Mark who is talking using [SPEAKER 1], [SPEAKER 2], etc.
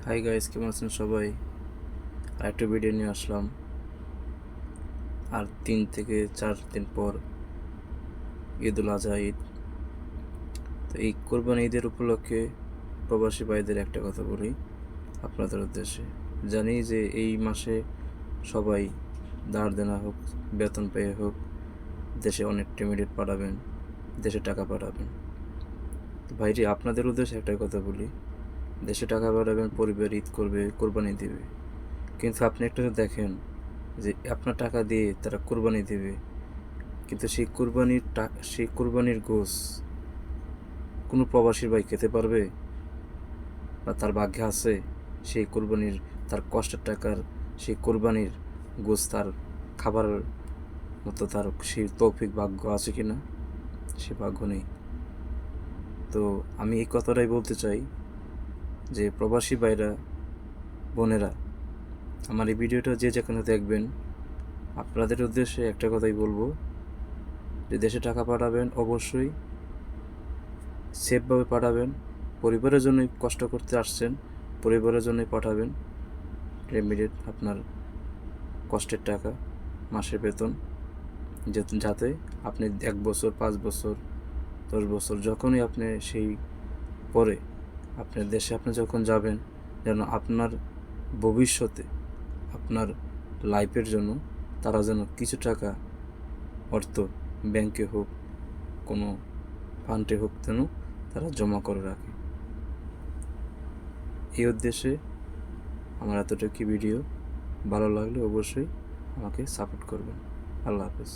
[SPEAKER 1] Hi guys, কেমন আছেন সবাই? আর একটা ভিডিও নিয়ে আসলাম। আর 3 থেকে 4 দিন পর ঈদুল আজহা ঈদ। তো এই কোরবানি ঈদের উপলক্ষে প্রবাসী ভাইদের একটা কথা বলি আপনাদের উদ্দেশ্যে। জানি যে এই মাসে সবাই ধার দেনা হোক, বেতন পেয়ে হোক, দেশে অনেক টিমিডেট পাঠাবেন, দেশে টাকা পাঠাবেন। তো ভাইটি, আপনাদের উদ্দেশ্যে একটা কথা বলি, দেশে টাকা পাঠাবেন, পরিবার ঈদ করবে, কোরবানি দিবে, কিন্তু আপনি একটা দেখেন যে আপনার টাকা দিয়ে তারা কোরবানি দেবে, কিন্তু সেই কোরবানির গোশ কোনো প্রবাসীর ভাই খেতে পারবে? বা তার ভাগ্যে আছে সেই কোরবানির, তার কষ্টের টাকার সেই কোরবানির গোশ তার খাবার মতো তার সেই তৌফিক ভাগ্য আছে কি না? সে ভাগ্য নেই। তো আমি এই কথাটাই বলতে চাই যে প্রবাসী ভাইরা, বোনেরা, আমার এই ভিডিওটা যে যেখানে দেখবেন, আপনাদের উদ্দেশ্যে একটা কথাই বলবো যে দেশে টাকা পাঠাবেন অবশ্যই সেফভাবে পাঠাবেন। পরিবারের জন্যই কষ্ট করতে আসছেন, পরিবারের জন্যই পাঠাবেন রেমিডেট আপনার কষ্টের টাকা, মাসের বেতন, যাতে আপনি 1 বছর, 5 বছর, 10 বছর যখনই আপনি সেই পরে আপনার দেশে আপনি যখন যাবেন, যেন আপনার ভবিষ্যতে আপনার লাইফের জন্য তারা যেন কিছু টাকা, অর্থ, ব্যাংকে হোক, কোনো ফান্ডে হোক, যেন তারা জমা করে রাখে। এই উদ্দেশ্যে আমার এতটুকু ভিডিও। ভালো লাগলে অবশ্যই আমাকে সাপোর্ট করবেন। আল্লাহ হাফেজ।